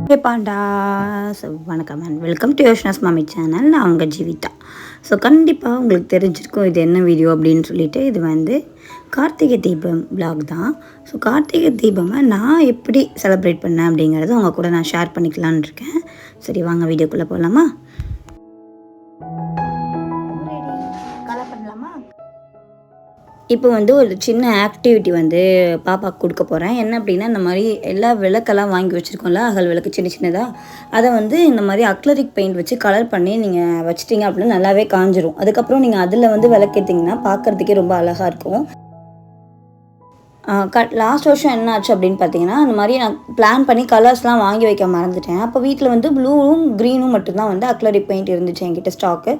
ஹே பாண்டா. வணக்கம் and welcome to யோஷ்னாஸ் மாமி channel. நான் உங்கள் ஜீவிதா. ஸோ கண்டிப்பாக உங்களுக்கு தெரிஞ்சிருக்கும் இது என்ன வீடியோ அப்படின்னு சொல்லிட்டு. இது வந்து கார்த்திகை தீபம் vlog தான். ஸோ கார்த்திகை தீபமை நான் எப்படி செலிப்ரேட் பண்ணேன் அப்படிங்கிறத உங்கள் கூட நான் ஷேர் பண்ணிக்கலான்னு இருக்கேன். சரி வாங்க வீடியோக்குள்ளே போகலாமா? இப்போ வந்து ஒரு சின்ன ஆக்டிவிட்டி வந்து பாப்பாவுக்கு கொடுக்க போகிறேன். என்ன அப்படின்னா, இந்த மாதிரி எல்லா விளக்கெல்லாம் வாங்கி வச்சுருக்கோம்ல, அகல் விளக்கு சின்ன சின்னதாக, அதை வந்து இந்த மாதிரி அக்லரிக் பெயிண்ட் வச்சு கலர் பண்ணி நீங்கள் வச்சிட்டிங்க அப்படின்னா நல்லாவே காஞ்சிரும். அதுக்கப்புறம் நீங்கள் அதில் வந்து விளக்கேற்றிங்கன்னா பார்க்குறதுக்கே ரொம்ப அழகாக இருக்கும். லாஸ்ட் வருஷம் என்ன ஆச்சு அப்படின்னு பார்த்தீங்கன்னா, அந்த மாதிரி நான் பிளான் பண்ணி கலர்ஸ்லாம் வாங்கி வைக்க மறந்துட்டேன். அப்போ வீட்டில் வந்து ப்ளூவும் க்ரீனும் மட்டும்தான் வந்து அக்லரிக் பெயிண்ட் இருந்துச்சு என்கிட்ட ஸ்டாக்கு.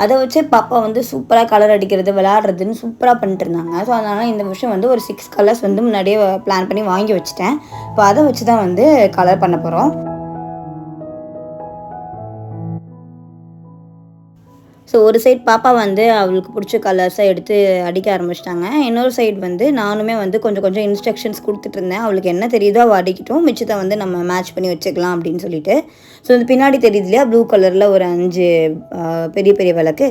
அதை வச்சு பாப்பா வந்து சூப்பராக கலர் அடிக்கிறது, விளையாடுறதுன்னு சூப்பராக பண்ணிட்டு இருந்தாங்க. ஸோ அதனால் இந்த வருஷம் வந்து ஒரு 6 கலர்ஸ் வந்து முன்னாடியே பிளான் பண்ணி வாங்கி வச்சுட்டேன். இப்போ அதை வச்சு தான் வந்து கலர் பண்ண போகிறோம். ஸோ ஒரு சைட் பாப்பா வந்து அவளுக்கு பிடிச்ச கலர்ஸை எடுத்து அடிக்க ஆரம்பிச்சிட்டாங்க. இன்னொரு சைடு வந்து நானுமே வந்து கொஞ்சம் கொஞ்சம் இன்ஸ்ட்ரக்ஷன்ஸ் கொடுத்துட்டு இருந்தேன். அவளுக்கு என்ன தெரியுதோ அவள் அடிக்கட்டும், மிச்சத்தை வந்து நம்ம மேட்ச் பண்ணி வச்சுக்கலாம் அப்படின்னு சொல்லிட்டு. ஸோ இந்த பின்னாடி தெரியுது இல்லையா, ப்ளூ கலரில் ஒரு 5 பெரிய பெரிய விளக்கு,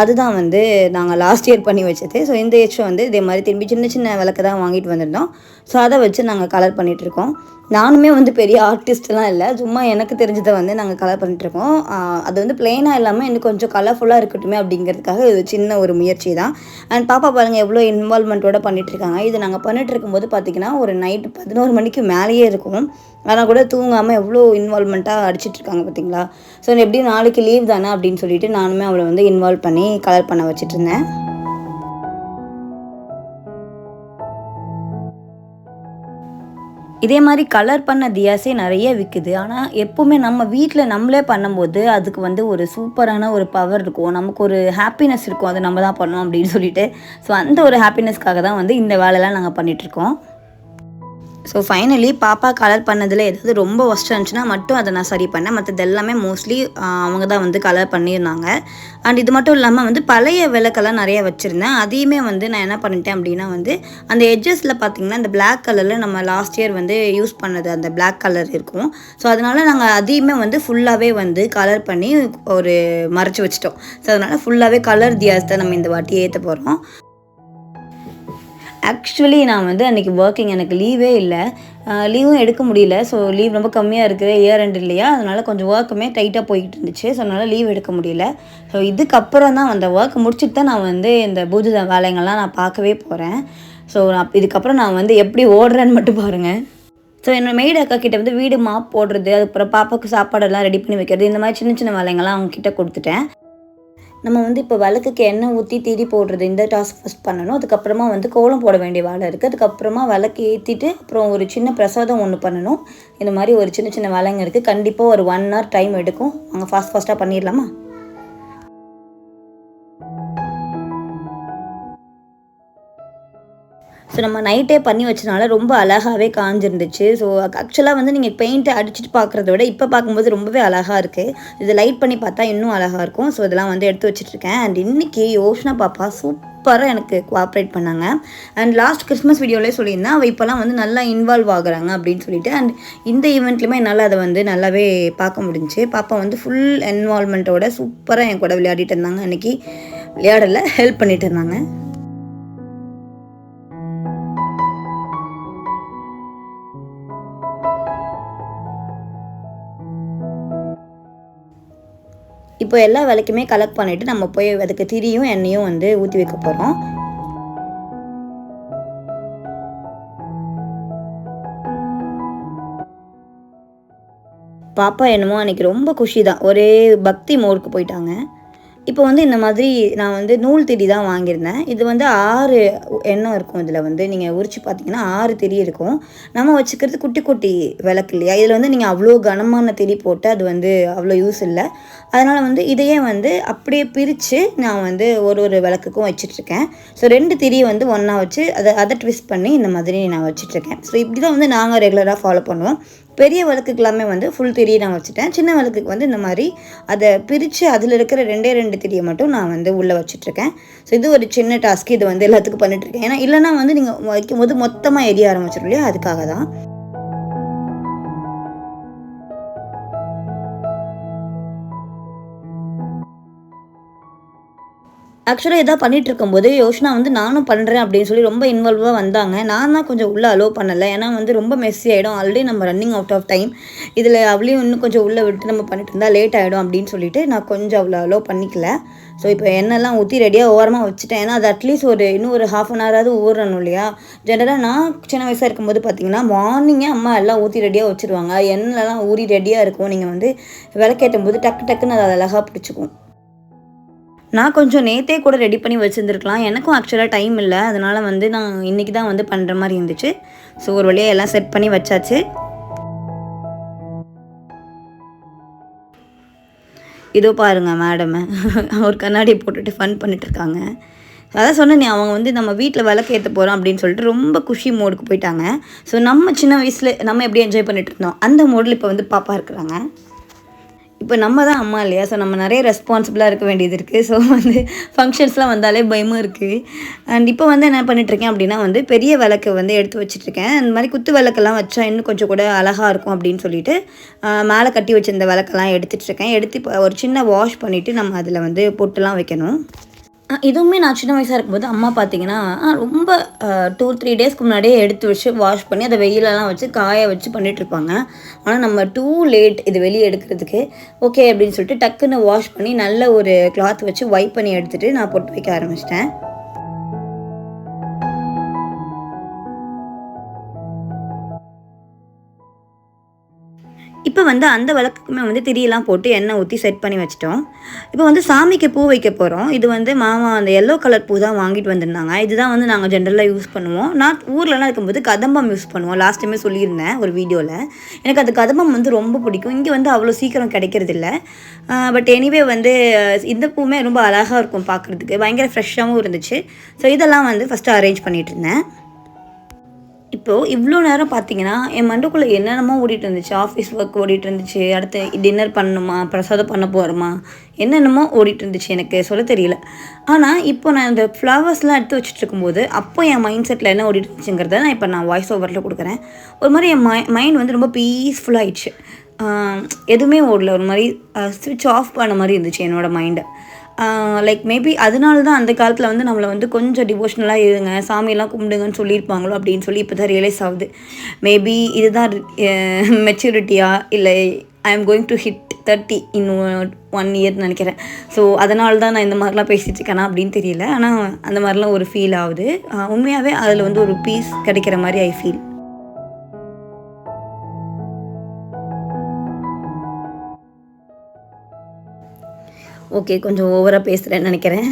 அதுதான் வந்து நாங்கள் லாஸ்ட் இயர் பண்ணி வச்சது. ஸோ இந்த வருஷம் வந்து இதே மாதிரி திரும்பி சின்ன சின்ன விளக்கு தான் வாங்கிட்டு வந்திருந்தோம். ஸோ அதை வச்சு நாங்கள் கலர் பண்ணிகிட்ருக்கோம். நானுமே வந்து பெரிய ஆர்டிஸ்ட்லாம் இல்லை, சும்மா எனக்கு தெரிஞ்சதை வந்து நாங்கள் கலர் பண்ணிட்டுருக்கோம். அது வந்து பிளெயினாக இல்லாமல் இன்னும் கொஞ்சம் கலர்ஃபுல்லாக இருக்கட்டுமே அப்படிங்கிறதுக்காக இது சின்ன ஒரு முயற்சி தான். அண்ட் பாப்பா பாருங்கள் எவ்வளோ இன்வால்மெண்ட்டோடு பண்ணிகிட்ருக்காங்க. இது நாங்கள் பண்ணிகிட்டு இருக்கும்போது பார்த்திங்கன்னா ஒரு நைட்டு 11 மணிக்கு மேலேயே இருக்கும். ஆனால் கூட தூங்காமல் எவ்வளோ இன்வால்மெண்ட்டாக அடிச்சிட்ருக்காங்க பார்த்திங்களா. ஸோ எப்படியும் நாளைக்கு லீவ் தானே அப்படின்னு சொல்லிட்டு நானுமே அவளை வந்து இன்வால்வ் பண்ணி கலர் பண்ண வச்சிட்ருந்தேன். இதே மாதிரி கலர் பண்ண தியாஸே நிறைய விற்குது. ஆனால் எப்போவுமே நம்ம வீட்டில் நம்மளே பண்ணும்போது அதுக்கு வந்து ஒரு சூப்பரான ஒரு பவர் இருக்கும், நமக்கு ஒரு ஹாப்பினஸ் இருக்கும். அதை நம்ம தான் பண்ணோம் அப்படின்னு சொல்லிட்டு. ஸோ அந்த ஒரு ஹாப்பினஸ்க்காக தான் வந்து இந்த வேலைலாம் நாங்கள் பண்ணிகிட்ருக்கோம். ஸோ ஃபைனலி பாப்பா கலர் பண்ணதில் ஏதாவது ரொம்ப ஒஸ்ட்டாக இருந்துச்சுன்னா மட்டும் அதை நான் சரி பண்ணேன். மற்றது எல்லாமே மோஸ்ட்லி அவங்க தான் வந்து கலர் பண்ணியிருந்தாங்க. அண்ட் இது மட்டும் இல்லாமல் வந்து பழைய விளக்கெல்லாம் நிறைய வச்சுருந்தேன். அதையுமே வந்து நான் என்ன பண்ணிட்டேன் அப்படின்னா வந்து அந்த எட்ஜஸில் பார்த்திங்கன்னா இந்த பிளாக் கலரில் நம்ம லாஸ்ட் இயர் வந்து யூஸ் பண்ணது அந்த பிளாக் கலர் இருக்கும். ஸோ அதனால் நாங்கள் அதையுமே வந்து ஃபுல்லாகவே வந்து கலர் பண்ணி ஒரு மறைச்சி வச்சிட்டோம். ஸோ அதனால் ஃபுல்லாகவே கலர் தியாஸ் தான் நம்ம இந்த வாட்டி ஏற்ற போகிறோம். ஆக்சுவலி நான் வந்து அன்றைக்கி ஒர்க்கிங், எனக்கு லீவே இல்லை, லீவும் எடுக்க முடியல. ஸோ லீவ் ரொம்ப கம்மியாக இருக்குது, இயர் எண்ட் இல்லையா, அதனால் கொஞ்சம் ஒர்க்குமே டைட்டாக போய்கிட்டு இருந்துச்சு. ஸோ அதனால் லீவ் எடுக்க முடியல. ஸோ இதுக்கப்புறம் தான் அந்த ஒர்க் முடிச்சுட்டு தான் நான் வந்து இந்த பூஜை வேலைங்கள்லாம் நான் பார்க்கவே போகிறேன். ஸோ இதுக்கப்புறம் நான் வந்து எப்படி ஓடுறேன்னு மட்டும் பாருங்கள். ஸோ என்னோடய மெய்டு அக்கா கிட்டே வந்து வீடு மாப் போடுறது, அதுக்கப்புறம் பாப்பாவுக்கு சாப்பாடெல்லாம் ரெடி பண்ணி வைக்கிறது, இந்த மாதிரி சின்ன சின்ன வேலைங்கள்லாம் அவங்கக்கிட்ட கொடுத்துட்டேன். நம்ம வந்து இப்போ விளக்குக்கு எண்ணெய் ஊற்றி திரி போடுறது, இந்த டாஸ்க் ஃபஸ்ட் பண்ணணும். அதுக்கப்புறமா வந்து கோலம் போட வேண்டிய வேலை இருக்குது. அதுக்கப்புறமா விளக்கு ஏற்றிட்டு அப்புறம் ஒரு சின்ன பிரசாதம் ஒன்று பண்ணணும். இந்த மாதிரி ஒரு சின்ன சின்ன வேலைங்க இருக்குது. கண்டிப்பாக ஒரு 1 hour டைம் எடுக்கும். நாங்கள் ஃபாஸ்ட்டாக பண்ணிடலாமா? ஸோ நம்ம நைட்டே பண்ணி வச்சனால ரொம்ப அழகாகவே காஞ்சிருந்துச்சு. ஸோ ஆக்சுவலாக வந்து நீங்கள் பெயிண்ட்டை அடிச்சுட்டு பார்க்குறத விட இப்போ பார்க்கும்போது ரொம்பவே அழகாக இருக்குது. இது லைட் பண்ணி பார்த்தா இன்னும் அழகாக இருக்கும். ஸோ இதெல்லாம் வந்து எடுத்து வச்சுட்ருக்கேன். அண்ட் இன்றைக்கி யோஷ்னா பாப்பா சூப்பராக எனக்கு கோஆப்ரேட் பண்ணாங்க. அண்ட் லாஸ்ட் கிறிஸ்மஸ் வீடியோவிலே சொல்லியிருந்தேன், அவள் இப்போலாம் வந்து நல்லா இன்வால்வ் ஆகுறாங்க அப்படின்னு சொல்லிட்டு. அண்ட் இந்த ஈவெண்ட்லையுமே என்னால் அதை வந்து நல்லாவே பார்க்க முடிஞ்சிச்சு. பாப்பா வந்து ஃபுல் இன்வால்வ்மெண்ட்டோட சூப்பராக என் கூட விளையாடிட்டு இருந்தாங்க. அன்றைக்கி விளையாடலை, ஹெல்ப் பண்ணிட்டு இருந்தாங்க. இப்போ எல்லா விளக்குமே கலெக்ட் பண்ணிவிட்டு நம்ம போய் அதுக்கு திரியும் எண்ணெயும் வந்து ஊற்றி வைக்க போகிறோம். பாப்பா என்னமோ அன்றைக்கி ரொம்ப குஷி தான், ஒரே பக்தி மோடுக்கு போயிட்டாங்க. இப்போ வந்து இந்த மாதிரி நான் வந்து நூல் திரி தான் வாங்கியிருந்தேன். இது வந்து 6 எண்ணம் இருக்கும். இதில் வந்து நீங்கள் உரித்து பார்த்தீங்கன்னா 6 திரி இருக்கும். நம்ம வச்சுக்கிறது குட்டி குட்டி விளக்கு இல்லையா, இதில் வந்து நீங்கள் அவ்வளோ கனமான திரி போட்டு அது வந்து அவ்வளோ யூஸ் இல்லை. அதனால் வந்து இதையே வந்து அப்படியே பிரித்து நான் வந்து ஒரு விளக்குக்கும் வச்சிட்ருக்கேன். ஸோ 2 திரியை வந்து ஒன்றா வச்சு அதை ட்விஸ்ட் பண்ணி இந்த மாதிரி நான் வச்சிட்ருக்கேன். ஸோ இப்படி தான் வந்து நாங்கள் ரெகுலராக ஃபாலோ பண்ணுவோம். பெரிய விளக்குக்கு எல்லாமே வந்து ஃபுல் திரியை நான் வச்சுட்டேன். சின்ன விளக்குக்கு வந்து இந்த மாதிரி அதை பிரித்து அதில் இருக்கிற 2 திரியை மட்டும் நான் வந்து உள்ளே வச்சுட்ருக்கேன். ஸோ இது ஒரு சின்ன டாஸ்க்கு, இது வந்து எல்லாத்துக்கும் பண்ணிட்டுருக்கேன். ஏன்னா இல்லைனா வந்து நீங்கள் வைக்கும்போது மொத்தமாக எரிய ஆரம்பிச்சிடும் இல்லையா, அதுக்காக தான். ஆக்சுவலாக இதாக பண்ணிட்டு இருக்கும்போது யோஷ்னா வந்து நானும் பண்ணுறேன் அப்படின்னு சொல்லி ரொம்ப இன்வால்வாக வந்தாங்க. நான் தான் கொஞ்சம் உள்ளே அலோவ் பண்ணலை. ஏன்னா வந்து ரொம்ப மெஸ்ஸி ஆகிடும். ஆல்ரெடி நம்ம ரன்னிங் அவுட் ஆஃப் டைம். இதில் அவளையும் இன்னும் கொஞ்சம் உள்ளே விட்டு நம்ம பண்ணிட்டு இருந்தால் லேட் ஆகிடும் அப்படின்னு சொல்லிட்டு நான் கொஞ்சம் அவ்வளோ அலோவ் பண்ணிக்கல. ஸோ இப்போ எண்ணெய்லாம் ஊற்றி ரெடியாக ஓரமாக வச்சுட்டேன். ஏன்னா அது அட்லீஸ்ட் இன்னும் ஒரு ½ அன் ஹவராவது ஊறணும் இல்லையா? ஜென்ரலாக நான் சின்ன வயசாக இருக்கும்போது பார்த்தீங்கன்னா மார்னிங்கே அம்மா எல்லாம் ஊற்றி ரெடியாக வச்சுருவாங்க. எண்ணெய்லாம் ஊறி ரெடியாக இருக்கும். நீங்கள் வந்து விளக்கேற்றும் போது டக்கு டக்குன்னு அது அழகாக பிடிச்சிக்கும். நான் கொஞ்சம் நேத்தே கூட ரெடி பண்ணி வச்சுருந்துருக்கலாம். எனக்கும் ஆக்சுவலாக டைம் இல்லை. அதனால் வந்து நான் இன்றைக்கி தான் வந்து பண்ணுற மாதிரி இருந்துச்சு. ஸோ ஒரு வழியாக எல்லாம் செட் பண்ணி வச்சாச்சு. இதோ பாருங்கள் மேடமை ஒரு கண்ணாடி போட்டுட்டு ஃபன் பண்ணிட்டுருக்காங்க. அதான் சொன்னேனே, அவங்க வந்து நம்ம வீட்டில் விளக்கு ஏற்ற போகிறோம் அப்படின்னு சொல்லிட்டு ரொம்ப குஷி மோடுக்கு போயிட்டாங்க. ஸோ நம்ம சின்ன வயசில் நம்ம எப்படி என்ஜாய் பண்ணிட்டு இருந்தோம் அந்த மோடில் இப்போ வந்து பாப்பா இருக்கிறாங்க. இப்போ நம்ம தான் அம்மா இல்லையா? ஸோ நம்ம நிறைய ரெஸ்பான்சிபிளாக இருக்க வேண்டியது இருக்குது. ஸோ வந்து ஃபங்க்ஷன்ஸ்லாம் வந்தாலே பயமும் இருக்குது. அண்ட் இப்போ வந்து என்ன பண்ணிட்டுருக்கேன் அப்படின்னா வந்து பெரிய விளக்கு வந்து எடுத்து வச்சுட்ருக்கேன். அந்த மாதிரி குத்து விளக்கெல்லாம் வச்சா இன்னும் கொஞ்சம் கூட அழகாக இருக்கும் அப்படின்னு சொல்லிட்டு மேலே கட்டி வச்சிருந்த விளக்கெல்லாம் எடுத்துகிட்ருக்கேன். எடுத்து இப்போ ஒரு சின்ன வாஷ் பண்ணிவிட்டு நம்ம அதில் வந்து பொட்டுலாம் வைக்கணும். இதுவுமே நான் சின்ன வயசாக இருக்கும்போது அம்மா பார்த்தீங்கன்னா ரொம்ப 2-3 டேஸ்க்கு முன்னாடியே எடுத்து வச்சு வாஷ் பண்ணி அதை வெயிலெல்லாம் வச்சு காய வச்சு பண்ணிகிட்ருப்பாங்க. ஆனால் நம்ம டூ லேட் இது வெளியே எடுக்கிறதுக்கு. ஓகே அப்படின்னு சொல்லிட்டு டக்குன்னு வாஷ் பண்ணி நல்ல ஒரு கிளாத் வச்சு வைப் பண்ணி எடுத்துகிட்டு நான் பொட்டு வைக்க ஆரம்பிச்சிட்டேன். இப்போ வந்து அந்த விளக்குக்குமே வந்து திரியெல்லாம் போட்டு எண்ணெய் ஊற்றி செட் பண்ணி வச்சிட்டோம். இப்போ வந்து சாமிக்கு பூ வைக்க போகிறோம். இது வந்து மாமா அந்த எல்லோ கலர் பூ தான் வாங்கிட்டு வந்திருந்தாங்க. இதுதான் வந்து நாங்கள் ஜென்ரலாக யூஸ் பண்ணுவோம். நான் ஊர்லலாம் இருக்கும்போது கதம்பம் யூஸ் பண்ணுவோம். லாஸ்ட் டைமே சொல்லியிருந்தேன் ஒரு வீடியோவில். எனக்கு அந்த கதம்பம் வந்து ரொம்ப பிடிக்கும். இங்கே வந்து அவ்வளோ சீக்கிரம் கிடைக்கிறதில்ல. பட் எனிவே வந்து இந்த பூவுமே ரொம்ப அழகாக இருக்கும் பார்க்குறதுக்கு. பயங்கர ஃப்ரெஷ்ஷாகவும் இருந்துச்சு. ஸோ இதெல்லாம் வந்து ஃபஸ்ட்டு அரேஞ்ச் பண்ணிகிட்டு இருந்தேன். இப்போது இவ்வளோ நேரம் பார்த்தீங்கன்னா என் மண்டைக்குள்ளே என்னென்னமோ ஓடிட்டு இருந்துச்சு. ஆஃபீஸ் ஒர்க் ஓடிட்டு இருந்துச்சு. அடுத்து டின்னர் பண்ணணுமா, பிரசாதம் பண்ண போகிறோமா, என்னென்னமோ ஓடிட்டு இருந்துச்சு. எனக்கு சொல்ல தெரியல. ஆனால் இப்போ நான் இந்த ஃப்ளவர்ஸ்லாம் எடுத்து வச்சுட்டு இருக்கும்போது அப்போ என் மைண்ட் செட்டில் என்ன ஓடிட்டு இருந்துச்சுங்கிறத நான் இப்போ வாய்ஸ் ஓவரில் கொடுக்குறேன். ஒரு மாதிரி என் மைண்ட் வந்து ரொம்ப பீஸ்ஃபுல்லாகிடுச்சு. எதுவுமே ஓடல. ஒரு மாதிரி ஸ்விட்ச் ஆஃப் பண்ண மாதிரி இருந்துச்சு என்னோடய மைண்டை. லைக் மேபி அதனால தான் அந்த காலத்தில் வந்து நம்மளை வந்து கொஞ்சம் டிவோஷ்னலாக இருங்க, சாமியெல்லாம் கும்பிடுங்கன்னு சொல்லியிருப்பாங்களோ அப்படின்னு சொல்லி இப்போ தான் ரியலைஸ் ஆகுது. மேபி இதுதான் மெச்சூரிட்டியா இல்லை I am going to hit 30 இன்னும் 1 இயர்னு நினைக்கிறேன். ஸோ அதனால தான் நான் இந்த மாதிரிலாம் பேசிகிட்டு இருக்கேனா அப்படின்னு தெரியல. ஆனால் அந்த மாதிரிலாம் ஒரு ஃபீல் ஆகுது. உண்மையாகவே அதில் வந்து ஒரு பீஸ் கிடைக்கிற மாதிரி ஐ ஃபீல். ஓகே, கொஞ்சம் ஓவராக பேசுகிறேன்னு நினைக்கிறேன்.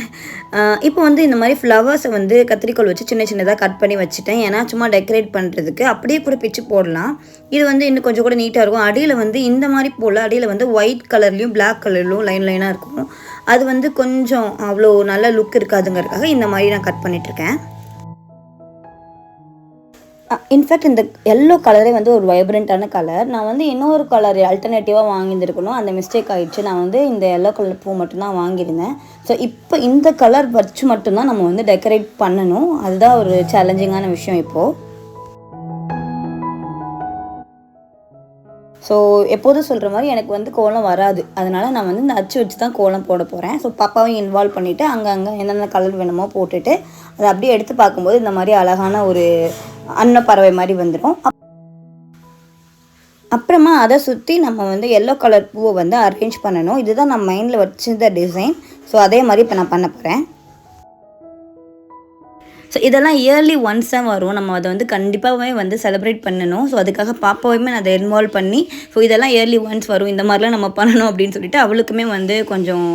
இப்போ வந்து இந்த மாதிரி ஃப்ளவர்ஸை வந்து கத்திரிக்கோல் வச்சு சின்ன சின்னதாக கட் பண்ணி வச்சுட்டேன். ஏன்னா சும்மா டெக்கரேட் பண்ணுறதுக்கு அப்படியே கூட பிச்சு போடலாம். இது வந்து இன்னும் கொஞ்சம் கூட நீட்டாக இருக்கும். அடியில் வந்து இந்த மாதிரி போல் அடியில் வந்து ஒயிட் கலர்லேயும் பிளாக் கலர்லையும் லைனாக இருக்கும். அது வந்து கொஞ்சம் அவ்வளோ நல்ல லுக் இருக்காதுங்கிறதுக்காக இந்த மாதிரி நான் கட் பண்ணிகிட்ருக்கேன். இன்ஃபேக்ட் இந்த எல்லோ கலரே வந்து ஒரு வைப்ரண்ட்டான கலர். நான் வந்து இன்னொரு கலர் அல்டர்னேட்டிவாக வாங்கியிருக்கணும். அந்த மிஸ்டேக் ஆகிடுச்சு. நான் வந்து இந்த எல்லோ கலர் பூ மட்டும்தான் வாங்கியிருந்தேன். ஸோ இப்போ இந்த கலர் வச்சு மட்டும்தான் நம்ம வந்து டெக்கரேட் பண்ணணும். அதுதான் ஒரு சேலஞ்சிங்கான விஷயம் இப்போது. ஸோ எப்போதும் சொல்கிற மாதிரி எனக்கு வந்து கோலம் வராது. அதனால் நான் வந்து இந்த அச்சு வச்சு தான் கோலம் போட போகிறேன். ஸோ பாப்பாவையும் இன்வால்வ் பண்ணிவிட்டு அங்கங்கே என்னென்ன கலர் வேணுமோ போட்டுட்டு அதை அப்படியே எடுத்து பார்க்கும்போது இந்த மாதிரி அழகான ஒரு அன்னப்பறவை மாதிரி வந்துடும். அப்புறமா அதை சுற்றி நம்ம வந்து எல்லோ கலர் பூவை வந்து அரேஞ்ச் பண்ணணும். இதுதான் நான் மைண்டில் வச்சிருந்த டிசைன். ஸோ அதே மாதிரி இப்போ நான் பண்ண போகிறேன். ஸோ இதெல்லாம் இயர்லி ஒன்ஸ் தான் வரும். நம்ம அதை வந்து கண்டிப்பாகவே வந்து செலிப்ரேட் பண்ணணும். ஸோ அதுக்காக பாப்பாவையுமே நான் அதை இன்வால்வ் பண்ணி ஸோ இதெல்லாம் இயர்லி ஒன்ஸ் வரும், இந்த மாதிரிலாம் நம்ம பண்ணணும் அப்படின்னு சொல்லிட்டு அவளுக்குமே வந்து கொஞ்சம்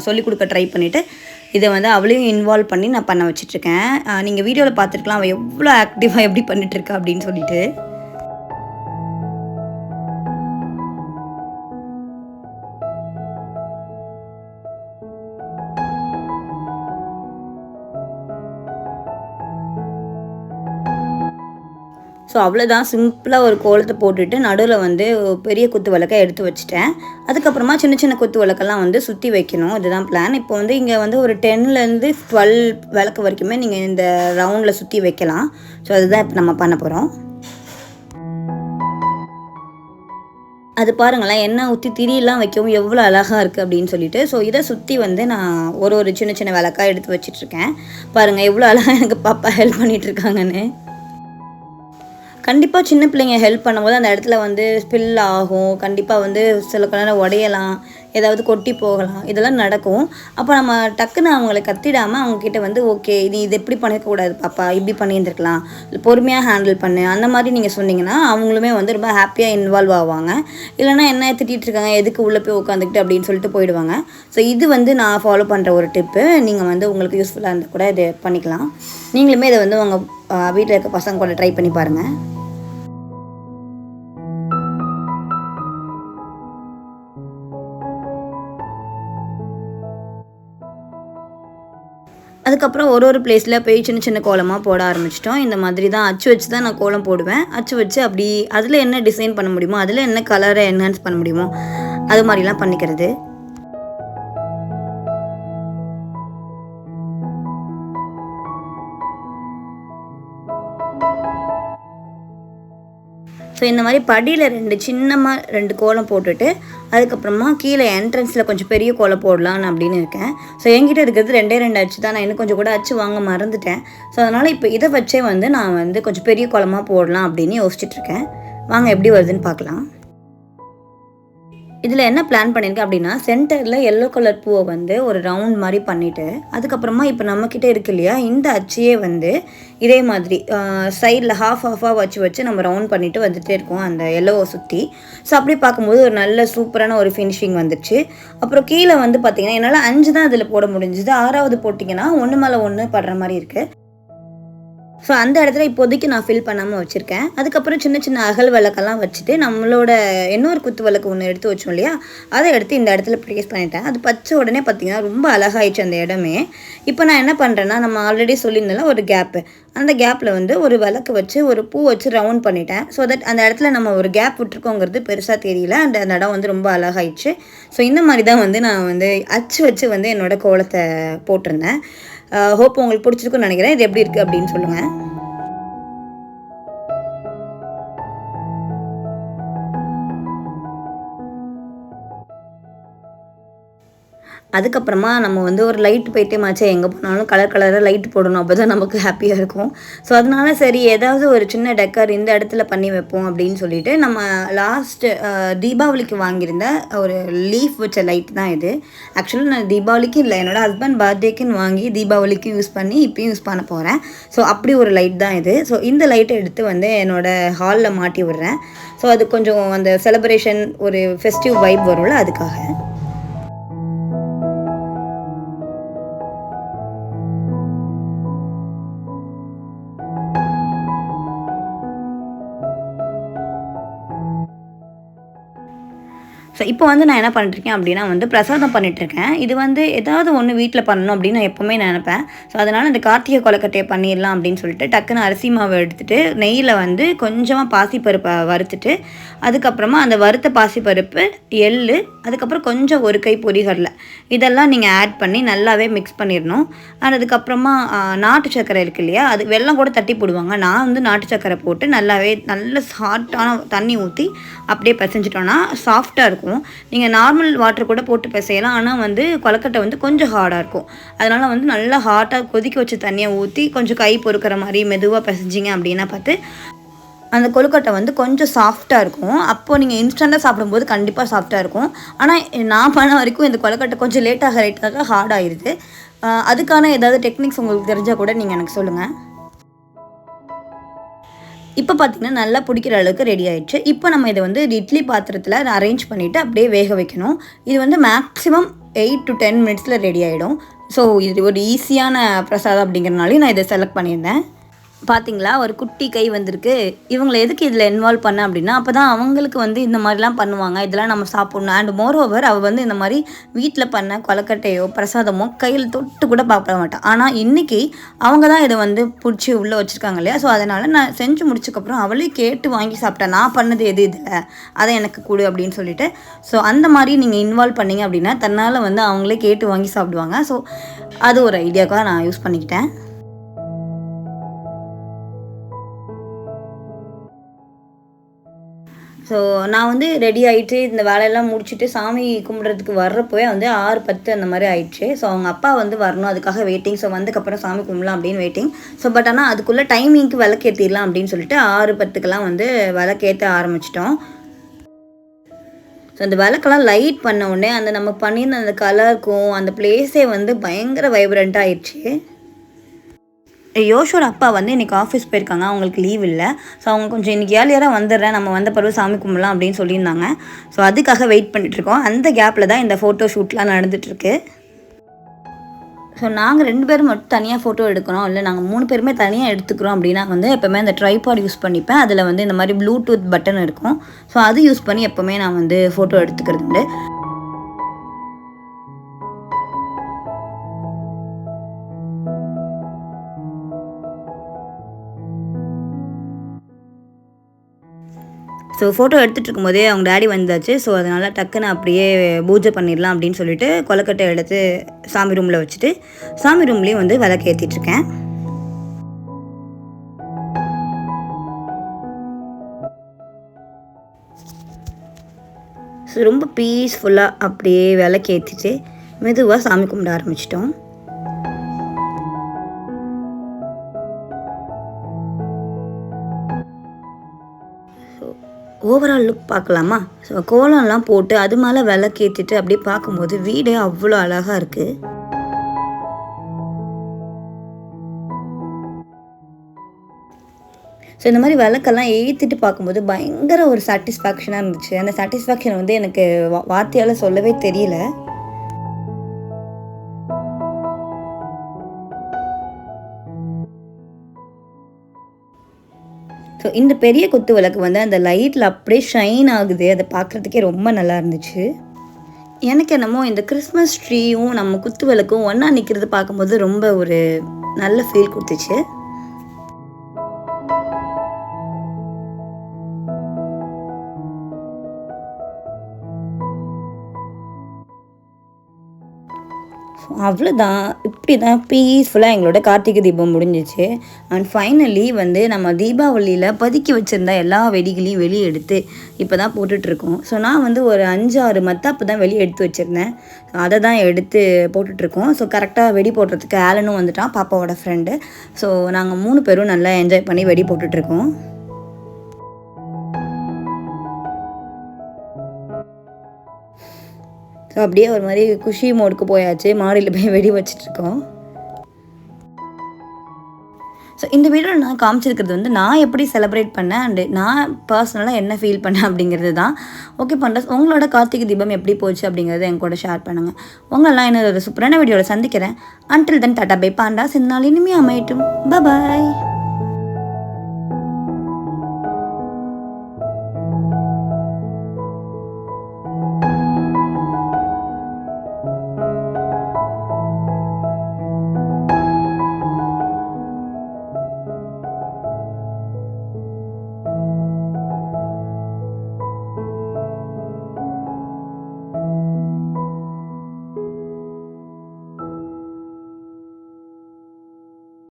சொல்லிக் கொடுக்க ட்ரை பண்ணிவிட்டு இதை வந்து அவளையும் இன்வால்வ் பண்ணி நான் பண்ண வச்சிட்ருக்கேன். நீங்கள் வீடியோவில் பார்த்துருக்கலாம் அவள் எவ்வளோ ஆக்டிவாக எப்படி பண்ணிகிட்ருக்கா அப்படின்னு சொல்லிட்டு. ஸோ அவ்வளோதான், சிம்பிளாக ஒரு கோலத்தை போட்டுட்டு நடுவில் வந்து பெரிய குத்து விளக்கை எடுத்து வச்சுட்டேன். அதுக்கப்புறமா சின்ன சின்ன குத்து விளக்கெல்லாம் வந்து சுற்றி வைக்கணும். இதுதான் பிளான். இப்போ வந்து இங்கே வந்து ஒரு 10லேருந்து 12 விளக்கு வரைக்குமே நீங்கள் இந்த ரவுண்டில் சுற்றி வைக்கலாம். ஸோ அதுதான் இப்போ நம்ம பண்ண போகிறோம். அது பாருங்களேன், எண்ணெய் ஊத்தி திரியெல்லாம் வைக்கவும் எவ்வளோ அழகா இருக்கு அப்படின்னு சொல்லிட்டு. ஸோ இத சுத்தி வந்து நான் ஒரு சின்ன சின்ன விளக்கா எடுத்து வச்சுட்டுருக்கேன். பாருங்க எவ்வளோ அழகா எனக்கு பாப்பா ஹெல்ப் பண்ணிட்டு இருக்காங்கன்னு. கண்டிப்பா சின்ன பிள்ளைங்க ஹெல்ப் பண்ணும்போது அந்த இடத்துல வந்து ஸ்பில் ஆகும். கண்டிப்பா வந்து சில நேரம் உடையலாம். ஏதாவது கொட்டி போகலாம். இதெல்லாம் நடக்கும். அப்ப நம்ம டக்குன்னு அவங்கள கத்திடாம அவங்ககிட்ட வந்து ஓகே நீ இது இப்படி பண்ணியிருக்கக்கூடாது பாப்பா. இப்படி பண்ணியிருந்துருக்கலாம். பொறுமையா ஹேண்டில் பண்ணு. அந்த மாரி நீங்க சொன்னீங்கன்னா, அவங்களுமே வந்து ரொம்ப ஹேப்பியா இன்வால்வ் ஆவாங்க. இல்லன்னா என்ன திட்டிட்டு இருக்காங்க, எதுக்கு உள்ள போய் உட்காந்துக்கிட்டு அப்படின்னு சொல்லிட்டு போயிடுவாங்க. ஸோ இது வந்து நான் ஃபாலோ பண்ற ஒரு டிப்பு. நீங்க வந்து உங்களுக்கு யூஸ்ஃபுல்லா இருந்தா கூட இத பண்ணிக்கலாம். நீங்களுமே இத வந்து உங்க வீட்ல இருக்க பசங்க கூட ட்ரை பண்ணி பாருங்க. அதுக்கப்புறம் ஒரு பிளேஸில் போய் சின்ன சின்ன கோலமா போட ஆரம்பிச்சிட்டோம். இந்த மாதிரி தான் அச்சு வச்சு தான் நான் கோலம் போடுவேன். அச்சு வச்சு அப்படி அதில என்ன டிசைன் பண்ண முடியுமோ, அதில என்ன கலர என்ஹான்ஸ் பண்ண முடியுமோ, அது மாரிலாம் பண்ணிக்கிறது. ஸோ இந்த மாரி படியில 2 கோலம் போட்டுட்டு, அதுக்கப்புறமா கீழ என்ட்ரன்ஸில கொஞ்சம் பெரிய கோலம் போடலான்னு அப்படின்னு இருக்கேன். ஸோ என்கிட்ட இருக்கிறது 2 அச்சு தான். நான் இன்னும் கொஞ்சம் கூட அச்சு வாங்க மறந்துட்டேன். ஸோ அதனால இப்ப இத வச்சே வந்து நான் வந்து கொஞ்சம் பெரிய கோலமா போடலாம் அப்படின்னு யோசிச்சுட்டு இருக்கேன். வாங்க எப்படி வருதுன்னு பார்க்கலாம். இதில என்ன பிளான் பண்ணியிருக்கேன் அப்படின்னா, சென்டர்ல எல்லோ கலர் பூவ வந்து ஒரு ரவுண்ட் மாரி பண்ணிட்டு, அதுக்கப்புறமா இப்ப நம்மகிட்ட இருக்கு இல்லையா, இந்த அச்சையே வந்து இதே மாதிரி சைட்ல ஹாஃபா வச்சு நம்ம ரவுண்ட் பண்ணிட்டு வந்துட்டே இருக்கோம், அந்த எல்லோவ சுத்தி. ஸோ அப்படி பார்க்கும்போது ஒரு நல்ல சூப்பரான ஒரு ஃபினிஷிங் வந்துருச்சு. அப்புறம் கீழ வந்து பார்த்தீங்கன்னா, என்னால 5 தான் அதில போட முடிஞ்சது. 6வது போட்டிங்கன்னா, ஒண்ணு மேல ஒண்ணு படுற மாரி இருக்கு. ஸோ அந்த இடத்துல இப்போதைக்கு நான் ஃபில் பண்ணாம வச்சிருக்கேன். அதுக்கப்புறம் சின்ன சின்ன அகல் விளக்கெல்லாம் வச்சுட்டு, நம்மளோட இன்னொரு குத்து விளக்கு ஒண்ணு எடுத்து வச்சோம் இல்லையா? அத எடுத்து இந்த இடத்துல ப்ளேஸ் பண்ணிட்டேன். அது பச்ச உடனே பார்த்தீங்கன்னா, ரொம்ப அழகாயிடுச்சு அந்த இடமே. இப்போ நான் என்ன பண்றேன்னா, நம்ம ஆல்ரெடி சொல்லியிருந்தோம்ல ஒரு கேப்பு. அந்த கேப்ல வந்து ஒரு விளக்கு வச்சு, ஒரு பூ வச்சு ரவுண்ட் பண்ணிட்டேன். ஸோ தட் அந்த இடத்துல நம்ம ஒரு கேப் விட்டுருக்கோங்கிறது பெருசா தெரியல. அண்ட் அந்த இடம் வந்து ரொம்ப அழகாயிடுச்சு. ஸோ இந்த மாரி தான் வந்து நான் வந்து அச்சு வச்சு வந்து என்னோட கோலத்த போட்டிருந்தேன். ஹோப் உங்களுக்கு பிடிச்சிருக்கும்னு நினைக்கிறேன். இது எப்படி இருக்கு அப்படின்னு சொல்லுங்க. அதுக்கப்புறமா நம்ம வந்து ஒரு லைட் பைத்தியமாச்சே எங்கே போனாலும் கலர் கலராக லைட் போடணும். அப்போ தான் நமக்கு ஹாப்பியாக இருக்கும். ஸோ அதனால சரி ஏதாவது ஒரு சின்ன டெக்கர் இந்த இடத்துல பண்ணி வைப்போம் அப்படின்னு சொல்லிட்டு நம்ம லாஸ்ட் தீபாவளிக்கு வாங்கியிருந்த ஒரு லீஃப் வச்ச லைட் தான் இது. ஆக்சுவலி நான் தீபாவளிக்கு இல்லை என்னோட ஹஸ்பண்ட் பர்த்டேக்குன்னு வாங்கி தீபாவளிக்கு யூஸ் பண்ணி இப்பயும் யூஸ் பண்ண போகிறேன். ஸோ அப்படி ஒரு லைட் தான் இது. ஸோ இந்த லைட்டை எடுத்து வந்து என்னோட ஹாலில் மாட்டி விடுறேன். ஸோ அது கொஞ்சம் அந்த செலிப்ரேஷன் ஒரு ஃபெஸ்டிவ் வைப் வரும்ல அதுக்காக. ஸோ இப்போ வந்து நான் என்ன பண்ணிட்டுருக்கேன் அப்படின்னா வந்து பிரசாதம் பண்ணிட்டுருக்கேன். இது வந்து ஏதாவது ஒண்ணு வீட்ல பண்ணணும் அப்படின்னு நான் எப்பவுமே நெனைப்பேன். ஸோ அதனால இந்த கார்த்திகை கொழுக்கட்டைய பண்ணிடலாம் அப்படின்னு சொல்லிட்டு டக்குன்னு அரிசி மாவு எடுத்துட்டு, நெய்யில வந்து கொஞ்சமா பாசிப்பருப்ப வறுத்துட்டு, அதுக்கப்புறமா அந்த வறுத்த பாசிப்பருப்பு, எள்ளு, அதுக்கப்புறம் கொஞ்சம் ஒரு கை பொரிகடலை இதெல்லாம் நீங்க ஆட் பண்ணி நல்லாவே மிக்ஸ் பண்ணிடணும். அண்ட் அதுக்கப்புறமா நாட்டு சர்க்கரை இருக்கு இல்லையா? அது வெல்லம் கூட தட்டி போடுவாங்க. நான் வந்து நாட்டு சர்க்கரை போட்டு நல்லாவே நல்ல ஹாட்டான தண்ணி ஊத்தி அப்படியே பெசஞ்சிட்டோம்னா சாஃப்ட்டா இருக்கும். நீங்க நார்மல் வாட்டர் கூட போட்டு பெசையலாம். ஆனா வந்து கொழுக்கட்டை வந்து கொஞ்சம் ஹார்டா இருக்கும். அதனால வந்து நல்லா ஹாட்டா கொதிக்க வச்ச தண்ணிய ஊத்தி கொஞ்சம் கை பொறுக்கிற மாரி மெதுவா பெசஞ்சீங்க அப்படின்னா பார்த்து அந்த கொழுக்கட்டை வந்து கொஞ்சம் சாஃப்ட்டா இருக்கும். அப்போ நீங்க இன்ஸ்டன்ட்டா சாப்பிடும்போது கண்டிப்பா சாஃப்ட்டா இருக்கும். ஆனா நான் பண்ண வரைக்கும் இந்த கொழுக்கட்டை கொஞ்சம் லேட்டாக ஹார்ட் ஆயிருது. அதுக்கான ஏதாவது டெக்னிக்ஸ் உங்களுக்கு தெரிஞ்சா கூட நீங்க எனக்கு சொல்லுங்க. இப்போ பார்த்தீங்கன்னா, நல்லா பிடிக்கிற அளவுக்கு ரெடி ஆயிடுச்சு. இப்போ நம்ம இத வந்து இட்லி பாத்திரத்தில அரேஞ்ச் பண்ணிட்டு அப்படியே வேக வைக்கணும். இது வந்து மேக்ஸிமம் 8 to 10 மினிட்ஸ்ல ரெடி ஆயிடும். ஸோ இது ஒரு ஈஸியான பிரசாதம் அப்படிங்கிறனாலயும் நான் இத செலக்ட் பண்ணியிருந்தேன். பார்த்தீங்களா? ஒரு குட்டி கை வந்திருக்கு. இவங்கள எதுக்கு இதில இன்வால்வ் பண்ணேன் அப்டின்னா, அப்பதான் அவங்களுக்கு வந்து இந்த மாரிலாம் பண்ணுவாங்க. இதெல்லாம் நம்ம சாப்பிடணும். அண்ட் மோர் ஓவர் அவ வந்து இந்த மாரி வீட்ல பண்ண கொழுக்கட்டையோ, பிரசாதமோ கையில தொட்டு கூட பார்க்க மாட்டா. ஆனா இன்னைக்கு அவங்க தான் இத வந்து புடிச்சு உள்ள வச்சிருக்காங்க இல்லையா? ஸோ அதனால நான் செஞ்சு முடிச்சதுக்கப்புறம் அவளே கேட்டு வாங்கி சாப்பிட்டா. நான் பண்ணது எது இதில? அத எனக்கு குடு அப்டின்னு சொல்லிட்டு. ஸோ அந்த மாரி நீங்க இன்வால்வ் பண்ணீங்க அப்டின்னா, தன்னால வந்து அவங்களே கேட்டு வாங்கி சாப்பிடுவாங்க. ஸோ அது ஒரு ஐடியாக்காக நான் யூஸ் பண்ணிக்கிட்டேன். ஸோ ஸோ நான் வந்து ரெடி ஆகிட்டு இந்த வேலையெல்லாம் முடிச்சுட்டு சாமி கும்பிட்றதுக்கு வர்றப்போவே வந்து 6:10 அந்த மாதிரி ஆயிடுச்சு. ஸோ அவங்க அப்பா வந்து வரணும், அதுக்காக வெயிட்டிங். ஸோ வந்ததுக்கப்புறம் சாமி கும்பிடலாம் அப்படின்னு வெயிட்டிங். ஸோ பட் ஆனால் அதுக்குள்ளே டைமிங்க்கு விளக்கேற்றிடலாம் அப்படின்னு சொல்லிட்டு 6:10க்கெல்லாம் வந்து விளக்கேற்ற ஆரம்பிச்சிட்டோம். ஸோ அந்த விளக்கெல்லாம் லைட் பண்ண உடனே அந்த நம்ம பண்ணியிருந்த அந்த கலருக்கும் அந்த பிளேஸே வந்து பயங்கர வைப்ரண்ட்டாக ஆயிடுச்சு. யோஷோட அப்பா வந்து இன்றைக்கி ஆஃபீஸ் போயிருக்காங்க, அவங்களுக்கு லீவ் இல்லை. ஸோ அவங்க கொஞ்சம் இன்றைக்கி ஏர்லியராக வந்துடுறேன், நம்ம வந்த பிறகு சாமி கும்பிடலாம் அப்படின்னு சொல்லியிருந்தாங்க. ஸோ அதுக்காக வெயிட் பண்ணிகிட்ருக்கோம். அந்த கேப்பில் தான் இந்த ஃபோட்டோ ஷூட்லாம் நடந்துகிட்ருக்கு. ஸோ நாங்கள் 2 பேரும் மட்டும் தனியாக ஃபோட்டோ எடுக்கிறோம், இல்லை நாங்கள் 3 பேருமே தனியாக எடுத்துக்கிறோம் அப்படின்னா வந்து எப்போவுமே அந்த ட்ரைபாட் யூஸ் பண்ணிப்பேன். அதில் வந்து இந்த மாதிரி ப்ளூடூத் பட்டன் இருக்கும். ஸோ அது யூஸ் பண்ணி எப்போவுமே நான் வந்து ஃபோட்டோ எடுத்துக்கிறது உண்டு. ஸோ ஃபோட்டோ எடுத்துகிட்டு இருக்கும்போதே அவங்க டேடி வந்தாச்சு. ஸோ அதனால் டக்குன்னு அப்படியே பூஜை பண்ணிடலாம் அப்படின்னு சொல்லிட்டு கொலக்கட்டை எடுத்து சாமி ரூமில் வச்சுட்டு சாமி ரூம்லேயும் வந்து விளக்கு ஏற்றிட்டுருக்கேன். ஸோ ரொம்ப பீஸ்ஃபுல்லாக அப்படியே விளக்கு ஏற்றிட்டு மெதுவாக சாமி கும்பிட ஆரம்பிச்சிட்டோம். ஓவரால் லுக் பார்க்கலாமா? ஸோ கோலம்லாம் போட்டு அது மேலே விளக்கேற்றிட்டு அப்படியே பார்க்கும்போது வீடே அவ்வளோ அழகாக இருக்குது. ஸோ இந்த மாதிரி விளக்கெல்லாம் ஏற்றிட்டு பார்க்கும்போது பயங்கர ஒரு சாட்டிஸ்ஃபேக்ஷனாக இருந்துச்சு. அந்த சாட்டிஸ்ஃபேக்ஷன் வந்து எனக்கு வார்த்தையால் சொல்லவே தெரியல. ஸோ இந்த பெரிய குத்து விளக்கு வந்து அந்த லைட்டில் அப்படியே ஷைன் ஆகுது, அதை பார்க்குறதுக்கே ரொம்ப நல்லா இருந்துச்சு. எனக்கு என்னமோ இந்த கிறிஸ்மஸ் ட்ரீயும் நம்ம குத்து விளக்கும் ஒன்றா நிற்கிறது பார்க்கும்போது ரொம்ப ஒரு நல்ல ஃபீல் கொடுத்துச்சு. அவ்வளோதான், இப்படி தான் பீஸ்ஃபுல்லாக எங்களோட கார்த்திகை தீபம் முடிஞ்சிச்சு. அண்ட் ஃபைனலி வந்து நம்ம தீபாவளியில் பதுக்கி வச்சுருந்த எல்லா வெடிகளையும் வெளியே எடுத்து இப்போ தான் போட்டுட்ருக்கோம். ஸோ நான் வந்து ஒரு 5-6 மத்தாப்பு தான் வெளியே எடுத்து வச்சுருந்தேன், அதை தான் எடுத்து போட்டுட்ருக்கோம். ஸோ கரெக்டாக வெடி போடுறதுக்கு ஆலனும் வந்துட்டான், பாப்பாவோட ஃப்ரெண்டு. ஸோ நாங்கள் 3 பேரும் நல்லா என்ஜாய் பண்ணி வெடி போட்டுட்ருக்கோம். ஸோ அப்படியே ஒரு மாதிரி குஷி மோடுக்கு போயாச்சு, மாடியில் போய் வெடி வச்சிட்ருக்கோம். ஸோ இந்த வீடியோவில் நான் காமிச்சிருக்கிறது வந்து நான் எப்படி செலிப்ரேட் பண்ணேன் அண்டு நான் பர்சனலாக என்ன ஃபீல் பண்ணேன் அப்படிங்கிறது தான். ஓகே பண்றஸ், உங்களோட கார்த்திகை தீபம் எப்படி போச்சு அப்படிங்கிறத என் கூட ஷேர் பண்ணுங்கள். உங்களெல்லாம் என்ன ஒரு சூப்பரான வீடியோவில் சந்திக்கிறேன். Until then tata bye panda, சின்னால் இனிமே அமையட்டும். பாய்.